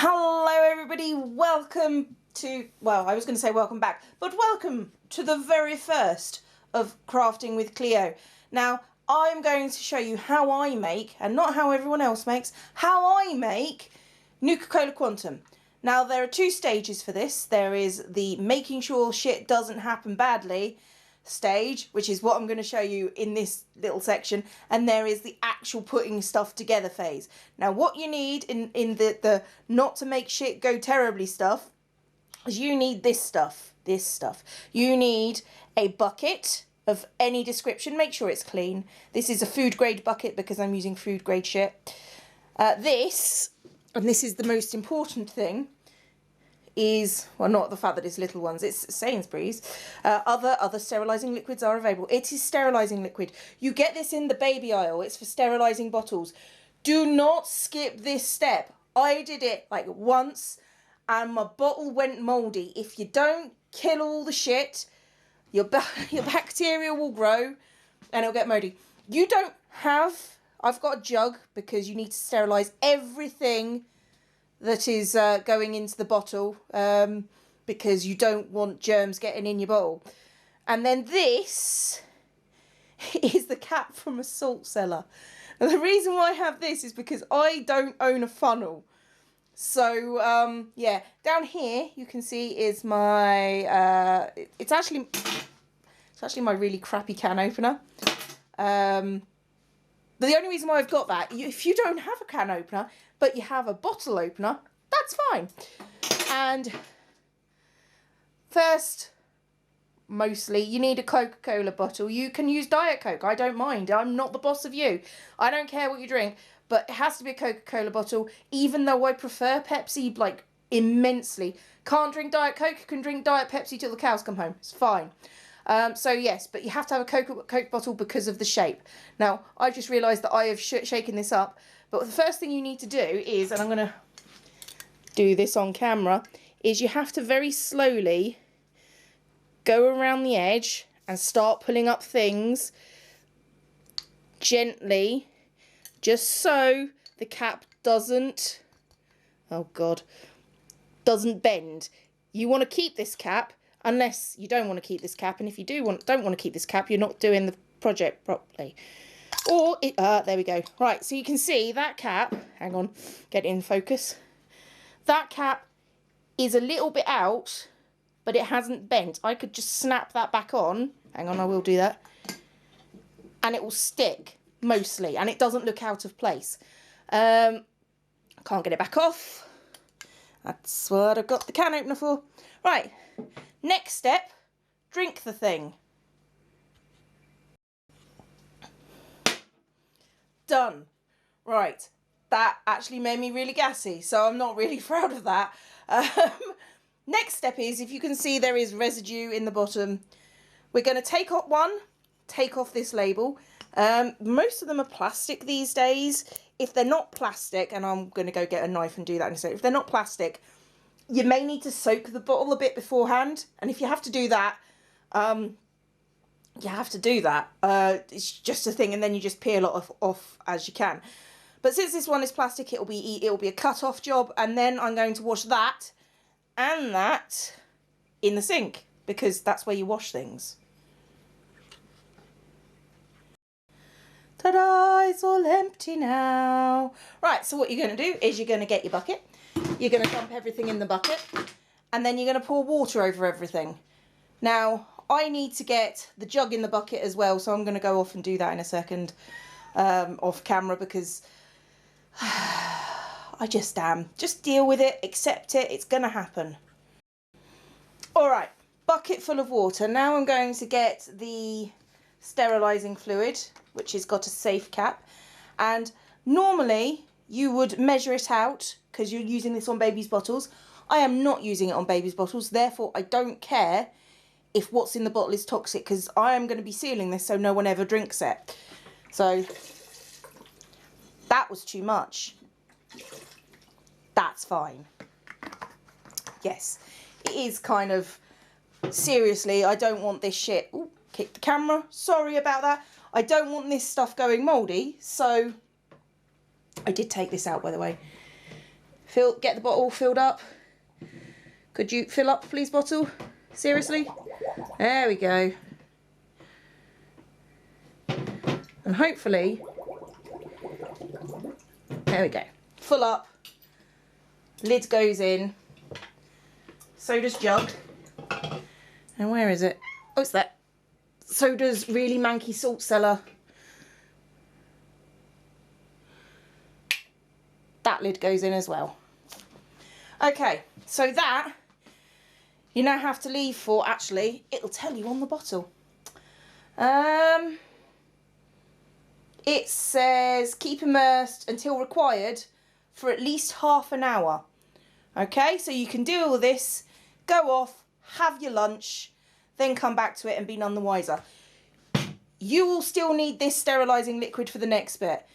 Hello everybody, welcome to, well, I was going to say welcome back, but welcome to the very first of Crafting with Cleo. Now, I'm going to show you how I make, and not how everyone else makes, how I make Nuka Cola Quantum. Now, there are two stages for this. There is the making sure shit doesn't happen badly stage, which is what I'm going to show you in this little section, and there is the actual putting stuff together phase. Now, what you need in the not to make shit go terribly stuff is you need this stuff. You need a bucket of any description. Make sure it's clean. This is a food grade bucket because I'm using food grade shit. This, and this is the most important thing, is, well, not the fact that it's little ones, it's Sainsbury's. Other sterilising liquids are available. It is sterilising liquid. You get this in the baby aisle. It's for sterilising bottles. Do not skip this step. I did it like once and my bottle went mouldy. If you don't kill all the shit, your bacteria will grow and it'll get mouldy. You don't have, I've got a jug because you need to sterilise everything that is going into the bottle because you don't want germs getting in your bowl. And then this is the cap from a salt cellar. Now, the reason why I have this is because I don't own a funnel. So yeah, down here you can see is my it's actually my really crappy can opener. But the only reason why I've got that, if you don't have a can opener, but you have a bottle opener, that's fine. And first, mostly, you need a Coca-Cola bottle. You can use Diet Coke. I don't mind. I'm not the boss of you. I don't care what you drink, but it has to be a Coca-Cola bottle, even though I prefer Pepsi, like, immensely. Can't drink Diet Coke, you can drink Diet Pepsi till the cows come home. It's fine. So yes, but you have to have a Coke bottle because of the shape. Now, I just realised that I have shaken this up, but the first thing you need to do is, and I'm going to do this on camera, is you have to very slowly go around the edge and start pulling up things gently, just so the cap doesn't, oh God, doesn't bend. You want to keep this cap, unless you don't want to keep this cap, and if you don't want to keep this cap, you're not doing the project properly. Or, there we go. Right, so you can see that cap, hang on, get in focus. That cap is a little bit out, but it hasn't bent. I could just snap that back on. Hang on, I will do that. And it will stick, mostly, and it doesn't look out of place. Can't get it back off. That's what I've got the can opener for. Right. Next step, drink the thing. Done. Right, that actually made me really gassy, so I'm not really proud of that. Next step is, if you can see there is residue in the bottom, we're going to take off this label. Most of them are plastic these days. If they're not plastic, and I'm going to go get a knife and do that in a second, if they're not plastic, you may need to soak the bottle a bit beforehand, and if you have to do that, you have to do that. It's just a thing, and then you just peel it off as you can. But since this one is plastic, it'll be a cut-off job, and then I'm going to wash that and that in the sink, because that's where you wash things. Ta-da! It's all empty now. Right, so what you're going to do is you're going to get your bucket. You're going to dump everything in the bucket, and then you're going to pour water over everything. Now, I need to get the jug in the bucket as well, so I'm going to go off and do that in a second, off camera, because I just am. Just deal with it, accept it, it's going to happen. Alright, bucket full of water. Now I'm going to get the sterilising fluid, which has got a safe cap, and normally you would measure it out because you're using this on baby's bottles. I am not using it on baby's bottles, therefore I don't care if what's in the bottle is toxic, because I am going to be sealing this so no one ever drinks it. So that was too much. That's fine. Yes, it is kind of, seriously, I don't want this shit. Ooh, kick the camera, sorry about that. I don't want this stuff going mouldy, so I did take this out, by the way. Get the bottle filled up. Could you fill up, please, bottle? Seriously? There we go. And hopefully, there we go. Full up. Lid goes in. So does jug. And where is it? Oh, it's there. So does really manky salt cellar. That lid goes in as well. Okay, so that you now have to leave for, actually, it'll tell you on the bottle. It says keep immersed until required for at least half an hour. Okay, so you can do all this, go off, have your lunch, then come back to it and be none the wiser. You will still need this sterilising liquid for the next bit.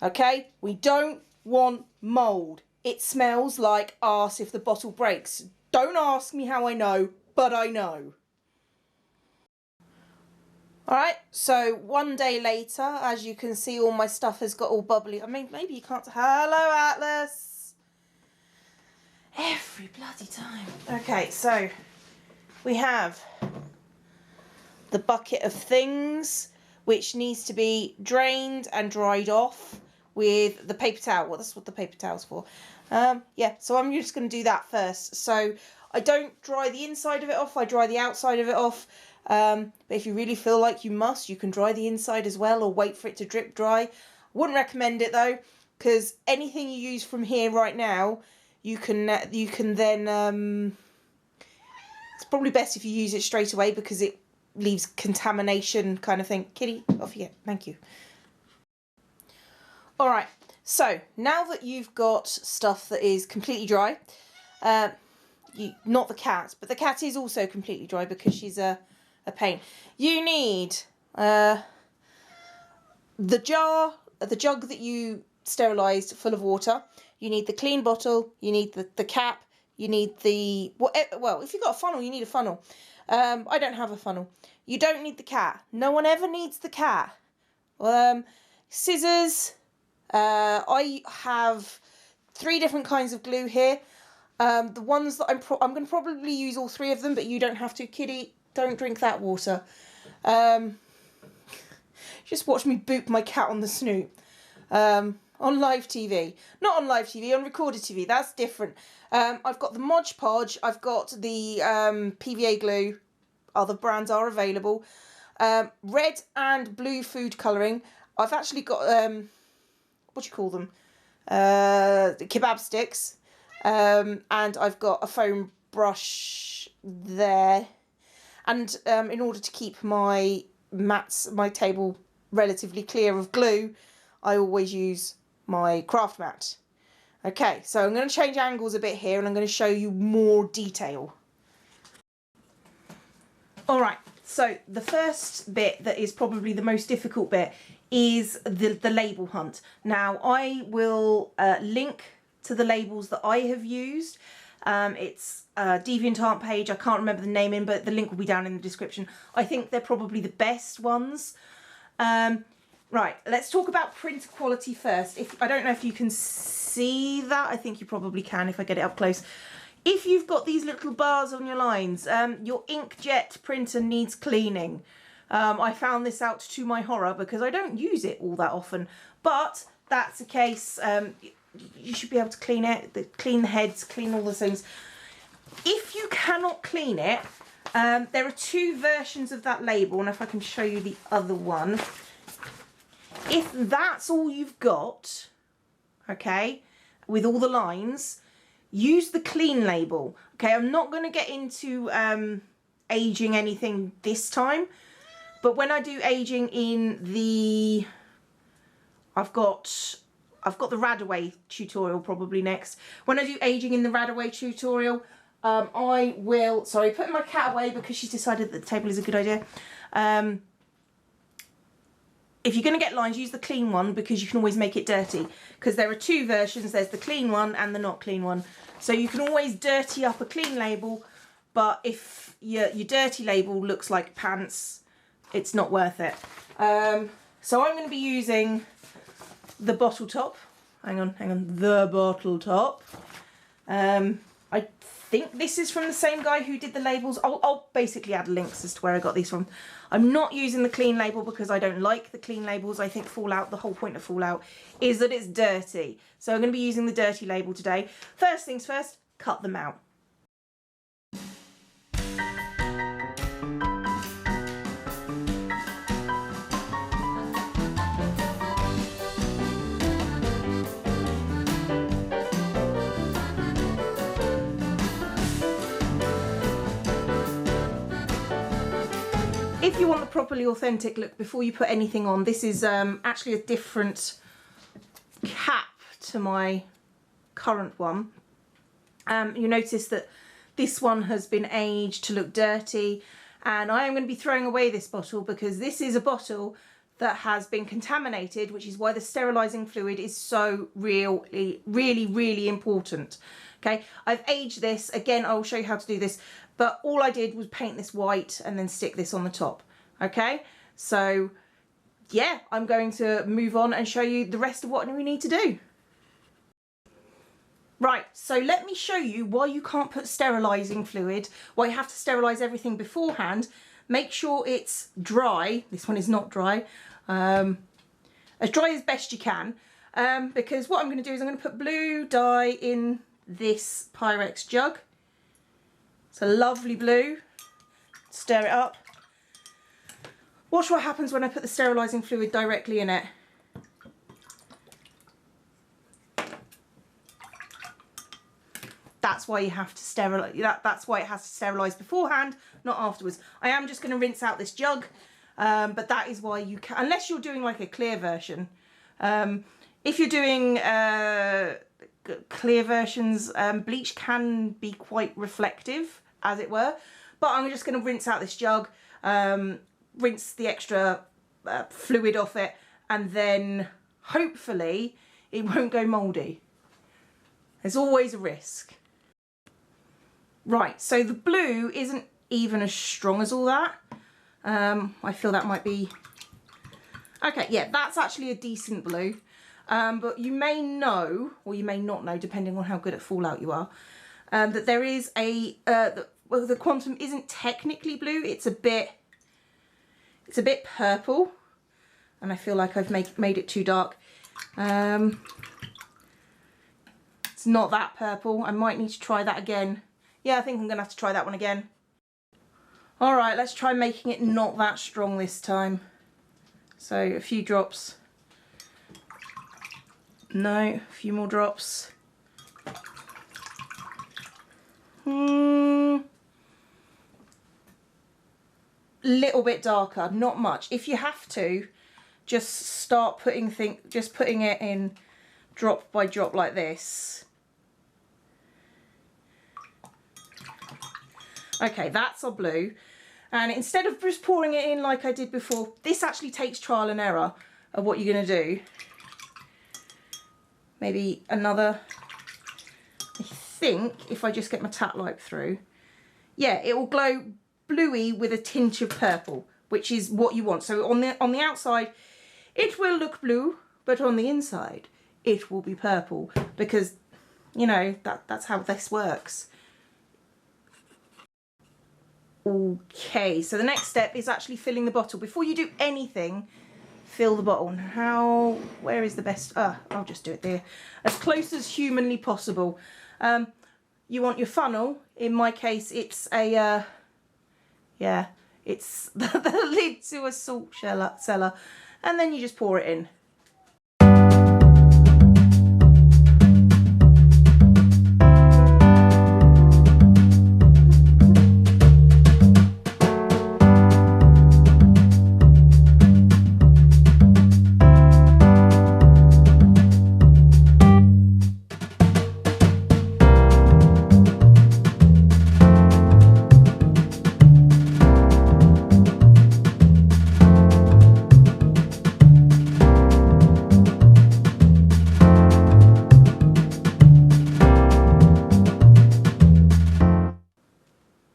Okay, we don't want mould. It smells like arse if the bottle breaks. Don't ask me how I know, but I know. Alright, so one day later, as you can see, all my stuff has got all bubbly. I mean, maybe you can't. Hello, Atlas. Every bloody time. Okay, so we have the bucket of things, which needs to be drained and dried off with the paper towel. Well, that's what the paper towel's for. Yeah, so I'm just going to do that first. So I don't dry the inside of it off, I dry the outside of it off. But if you really feel like you must, you can dry the inside as well, or wait for it to drip dry. Wouldn't recommend it though, because anything you use from here right now, you can then, it's probably best if you use it straight away because it leaves contamination kind of thing. Kitty, off you get, thank you. Alright, so now that you've got stuff that is completely dry, not the cat, but the cat is also completely dry because she's a pain. You need the jug that you sterilised full of water. You need the clean bottle. You need the cap. You need the well, if you've got a funnel, you need a funnel. I don't have a funnel. You don't need the cat. No one ever needs the cat. Scissors. I have 3 different kinds of glue here. The ones that I'm going to probably use all 3 of them, but you don't have to. Kitty, don't drink that water. Just watch me boop my cat on the snoot. On live TV. Not on live TV, on recorded TV. That's different. I've got the Mod Podge. I've got the PVA glue. Other brands are available. Red and blue food colouring. I've actually got, what do you call them? Kebab sticks. And I've got a foam brush there. And in order to keep my table relatively clear of glue, I always use my craft mat. Okay, so I'm going to change angles a bit here and I'm going to show you more detail. Alright, so the first bit that is probably the most difficult bit is the label hunt. Now, I will link to the labels that I have used. It's a DeviantArt page, I can't remember the name but the link will be down in the description. I think they're probably the best ones. Right, let's talk about print quality first. I don't know if you can see that. I think you probably can if I get it up close. If you've got these little bars on your lines, your inkjet printer needs cleaning. I found this out to my horror because I don't use it all that often. But that's the case. You should be able to clean it, clean the heads, clean all the things. If you cannot clean it, there are 2 versions of that label, and if I can show you the other one. If that's all you've got, okay, with all the lines, use the clean label. Okay, I'm not going to get into aging anything this time, but when I do aging in the, I've got the Radaway tutorial probably next. When I do aging in the Radaway tutorial, I will, sorry, putting my cat away because she's decided that the table is a good idea. If you're going to get lines, use the clean one because you can always make it dirty. Because there are 2 versions, there's the clean one and the not clean one. So you can always dirty up a clean label, but if your dirty label looks like pants, it's not worth it. So I'm going to be using the bottle top. Hang on, the bottle top. I think this is from the same guy who did the labels. I'll basically add links as to where I got these from. I'm not using the clean label because I don't like the clean labels. I think Fallout, the whole point of Fallout is that it's dirty. So I'm going to be using the dirty label today. First things first, cut them out. If you want the properly authentic look, before you put anything on, this is actually a different cap to my current one. You notice that this one has been aged to look dirty, and I am going to be throwing away this bottle because this is a bottle that has been contaminated, which is why the sterilising fluid is so really important. Okay, I've aged this. Again, I'll show you how to do this, but all I did was paint this white and then stick this on the top. Okay, so yeah, I'm going to move on and show you the rest of what we need to do. Right, so let me show you why you can't put sterilising fluid, why you have to sterilise everything beforehand. Make sure it's dry. This one is not dry. As dry as best you can, because what I'm going to do is I'm going to put blue dye in this Pyrex jug. It's a lovely blue. Stir it up. Watch what happens when I put the sterilising fluid directly in it. That's why you have to sterilise. That's why it has to sterilise beforehand, not afterwards. I am just going to rinse out this jug, but that is why you can, unless you're doing like a clear version. If you're doing clear versions, bleach can be quite reflective, as it were. But I'm just going to rinse out this jug, rinse the extra fluid off it, and then hopefully it won't go mouldy. There's always a risk. Right, so the blue isn't even as strong as all that. I feel that might be... Okay, yeah, that's actually a decent blue. But you may know, or you may not know, depending on how good at Fallout you are, that there is a... well, the Quantum isn't technically blue. It's a bit purple. And I feel like I've made it too dark. It's not that purple. I might need to try that again. Yeah, I think I'm going to have to try that one again. All right, let's try making it not that strong this time. So a few drops. No, a few more drops. Little bit darker, not much. If you have to, just start putting putting it in drop by drop like this. Okay, that's our blue. And instead of just pouring it in like I did before, this actually takes trial and error of what you're going to do. Maybe another, I think, if I just get my tap light through. Yeah, it will glow bluey with a tinge of purple, which is what you want. So on the outside, it will look blue, but on the inside, it will be purple, because, you know, that's how this works. Okay, so the next step is actually filling the bottle. Before you do anything, fill the bottle. Where is the best? I'll just do it there. As close as humanly possible. You want your funnel. In my case, it's a, yeah, it's the lid to a salt cellar. And then you just pour it in.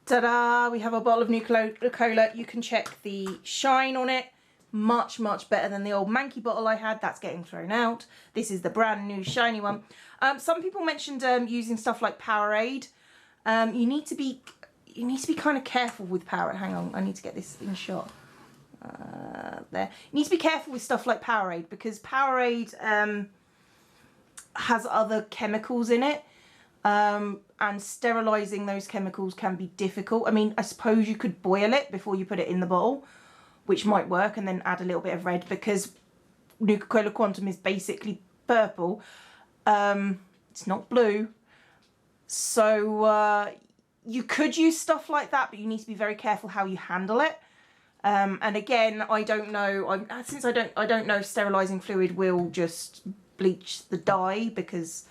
Ta-da! We have a bottle of Nuka Cola. You can check the shine on it. Much better than the old manky bottle I had. That's getting thrown out. This is the brand new shiny one. Some people mentioned using stuff like Powerade. You need to be kind of careful with Powerade. Hang on, I need to get this in shot. There. You need to be careful with stuff like Powerade, because Powerade has other chemicals in it, and sterilising those chemicals can be difficult. I mean, I suppose you could boil it before you put it in the bottle, which might work, and then add a little bit of red, because Nuka Cola Quantum is basically purple. It's not blue. So you could use stuff like that, but you need to be very careful how you handle it. And again, I don't know, since I don't know if sterilising fluid will just bleach the dye, because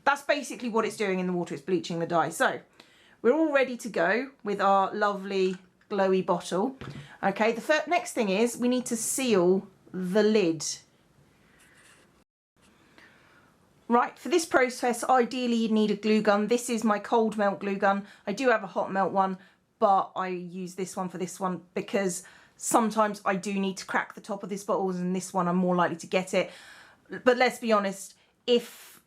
that's basically what it's doing in the water, it's bleaching the dye. So we're all ready to go with our lovely glowy bottle. Okay, the next thing is we need to seal the lid. Right, for this process, ideally you'd need a glue gun. This is my cold melt glue gun. I do have a hot melt one, but I use this one for this one because sometimes I do need to crack the top of this bottle, and this one I'm more likely to get it. But let's be honest, if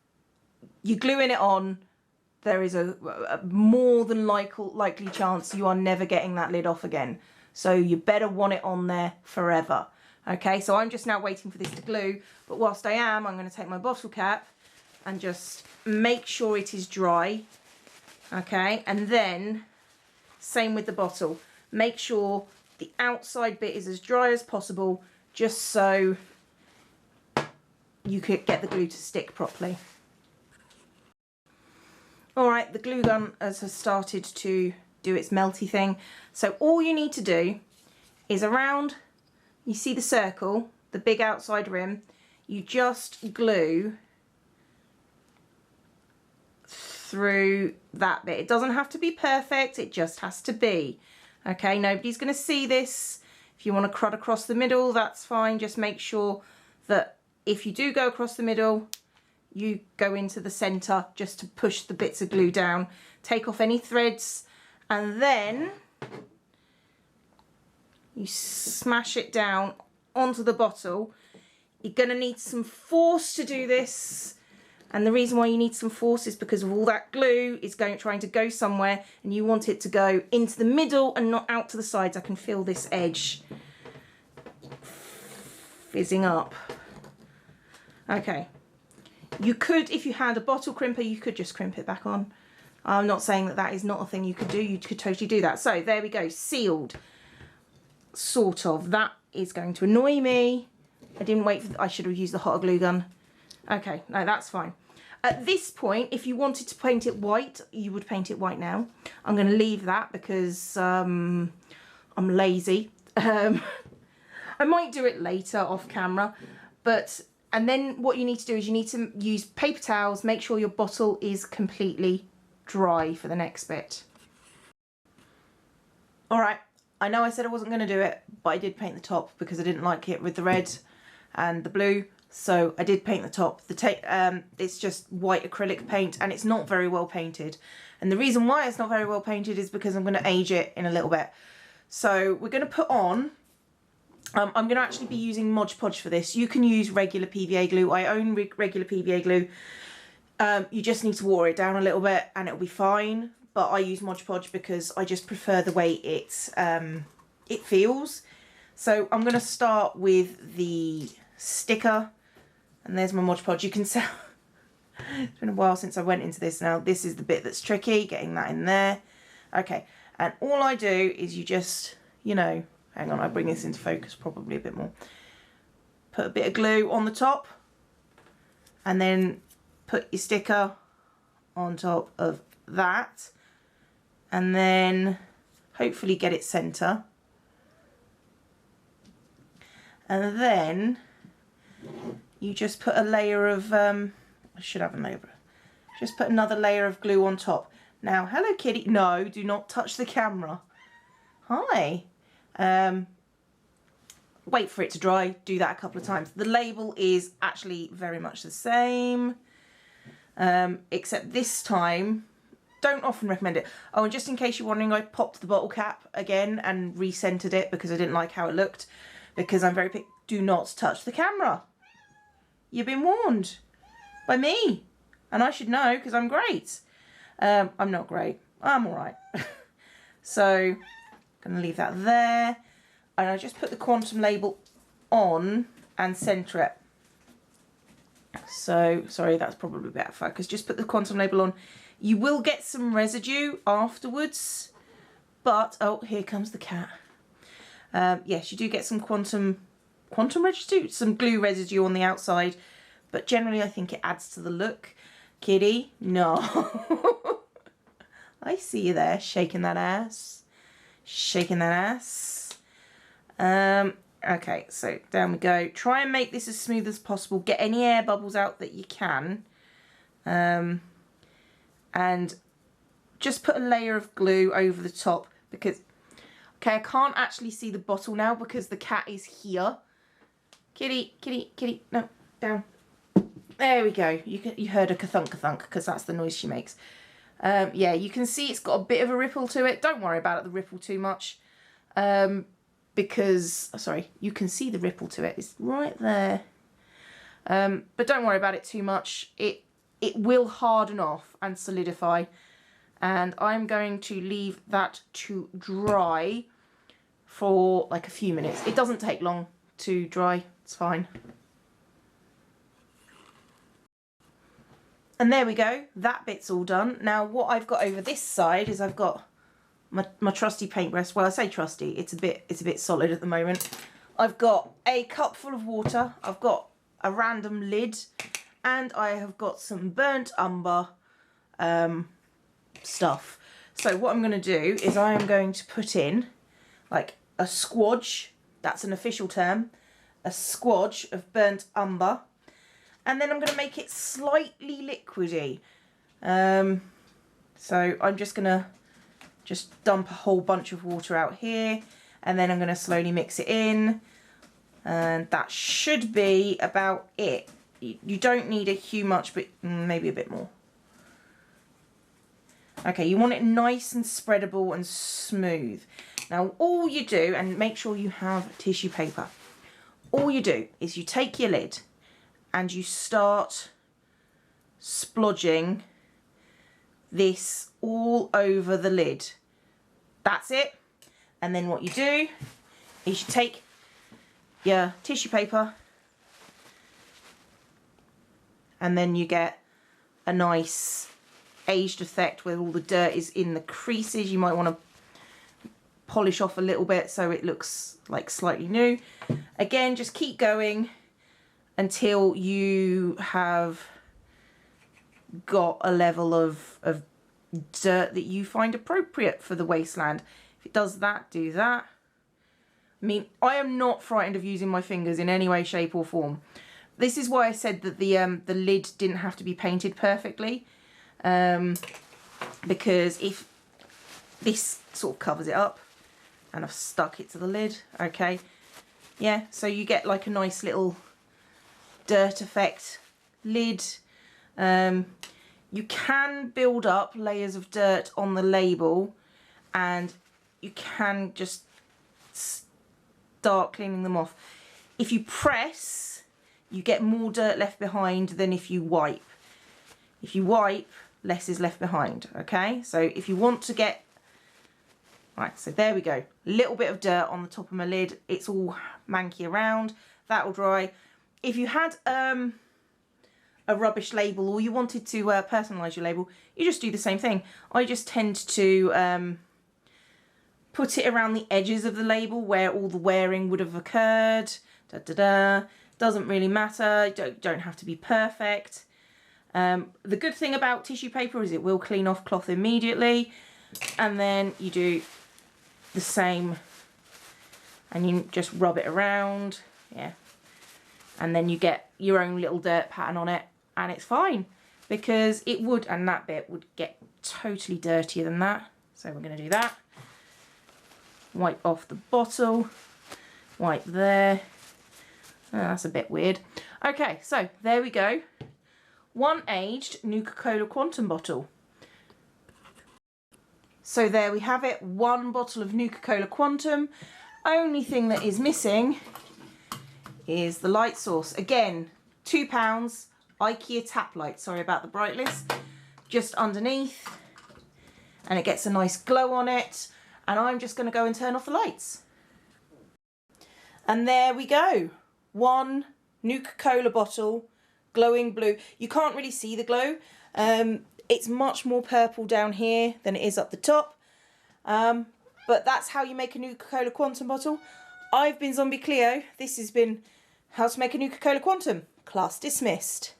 you're gluing it on, there is a more than likely chance you are never getting that lid off again. So you better want it on there forever. Okay, so I'm just now waiting for this to glue, but whilst I am, I'm going to take my bottle cap and just make sure it is dry. Okay, and then same with the bottle. Make sure the outside bit is as dry as possible, just so you could get the glue to stick properly. All right, the glue gun has started to do its melty thing. So all you need to do is around, you see the circle, the big outside rim, you just glue through that bit. It doesn't have to be perfect, it just has to be. Okay, nobody's going to see this. If you want to crud across the middle, that's fine. Just make sure that if you do go across the middle, you go into the center just to push the bits of glue down. Take off any threads, and then you smash it down onto the bottle. You're going to need some force to do this, and the reason why you need some force is because of all that glue is trying to go somewhere, and you want it to go into the middle and not out to the sides. I can feel this edge fizzing up. Okay, you could, if you had a bottle crimper, you could just crimp it back on. I'm not saying that that is not a thing you could do. You could totally do that. So there we go, sealed, sort of. That is going to annoy me. I didn't wait for, I should have used the hotter glue gun. Okay, no, that's fine. At this point, if you wanted to paint it white, you would paint it white now. I'm going to leave that because I'm lazy. I might do it later off camera, but, and then what you need to do is you need to use paper towels, make sure your bottle is completely dry for the next bit. All right, I know I said I wasn't going to do it, but I did paint the top because I didn't like it with the red and the blue. So I did paint the top. It's just white acrylic paint, and it's not very well painted. And the reason why it's not very well painted is because I'm going to age it in a little bit. So we're going to put on, I'm going to actually be using Mod Podge for this. You can use regular PVA glue. I own regular PVA glue. You just need to water it down a little bit and it'll be fine. But I use Mod Podge because I just prefer the way it feels. So I'm going to start with the sticker. And there's my Mod Podge. You can tell it's been a while since I went into this now. This is the bit that's tricky, getting that in there. Okay, and all I do is you just, you know, hang on, I bring this into focus probably a bit more. Put a bit of glue on the top, and then put your sticker on top of that, and then hopefully get it center. And then you just put a layer of, I should have a layer, just put another layer of glue on top. Now, hello kitty, no, do not touch the camera. Hi. Wait for it to dry, do that a couple of times. The label is actually very much the same, except this time, don't often recommend it. Oh, and just in case you're wondering, I popped the bottle cap again and recentered it because I didn't like how it looked, because I'm very picky. Do not touch the camera. You've been warned by me. And I should know because I'm great. I'm not great. I'm all right. So I'm going to leave that there. And I just put the quantum label on and centre it. So, sorry, that's probably a bit out of focus. Just put the quantum label on. You will get some residue afterwards. But, oh, here comes the cat. Yes, you do get some quantum residue, some glue residue on the outside. But generally, I think it adds to the look. Kitty, no. I see you there, shaking that ass. Shaking that ass. Okay, so down we go. Try and make this as smooth as possible. Get any air bubbles out that you can. And just put a layer of glue over the top because, okay, I can't actually see the bottle now because the cat is here. Kitty, kitty, kitty, no, down. There we go. You heard a ka-thunk because that's the noise she makes. Yeah, you can see it's got a bit of a ripple to it. Don't worry about the ripple too much. Because, sorry, you can see the ripple to it. It's right there. But don't worry about it too much. It will harden off and solidify. And I'm going to leave that to dry for like a few minutes. It doesn't take long to dry. It's fine. And there we go, that bit's all done. Now what I've got over this side is I've got my trusty paintbrush. Well, I say trusty, it's a bit solid at the moment. I've got a cup full of water, I've got a random lid, and I have got some burnt umber stuff. So what I'm going to do is I am going to put in like a squodge, that's an official term, a squodge of burnt umber. And then I'm going to make it slightly liquidy. So I'm just going to dump a whole bunch of water out here. And then I'm going to slowly mix it in. And that should be about it. You don't need a huge much, but maybe a bit more. Okay, you want it nice and spreadable and smooth. Now all you do, and make sure you have tissue paper. All you do is you take your lid and you start splodging this all over the lid. That's it. And then what you do is you take your tissue paper and then you get a nice aged effect where all the dirt is in the creases. You might want to polish off a little bit so it looks like slightly new. Again, just keep going until you have got a level of dirt that you find appropriate for the wasteland. If it does that, do that. I mean, I am not frightened of using my fingers in any way, shape or form. This is why I said that the lid didn't have to be painted perfectly. Because if this sort of covers it up and I've stuck it to the lid, okay. Yeah, so you get like a nice little dirt effect lid. You can build up layers of dirt on the label and you can just start cleaning them off. If you press, you get more dirt left behind than if you wipe. If you wipe, less is left behind, okay? So if you want to get, right, so there we go. A little bit of dirt on the top of my lid. It's all manky around. That will dry. If you had a rubbish label or you wanted to personalise your label, you just do the same thing. I just tend to put it around the edges of the label where all the wearing would have occurred. Doesn't really matter. Don't have to be perfect. The good thing about tissue paper is it will clean off cloth immediately. And then you do the same and you just rub it around. Yeah. And then you get your own little dirt pattern on it and it's fine because it would, and that bit would get totally dirtier than that. So we're going to do that. Wipe off the bottle, wipe there. Oh, that's a bit weird. Okay, so there we go. One aged Nuka Cola Quantum bottle. So there we have it, one bottle of Nuka Cola Quantum. Only thing that is missing is the light source. Again, £2. IKEA tap light. Sorry about the brightness. Just underneath. And it gets a nice glow on it. And I'm just going to go and turn off the lights. And there we go. One Nuka Cola bottle, glowing blue. You can't really see the glow. It's much more purple down here than it is up the top. But that's how you make a Nuka Cola Quantum bottle. I've been Zombie Cleo. This has been how to make a Nuka Cola Quantum. Class dismissed.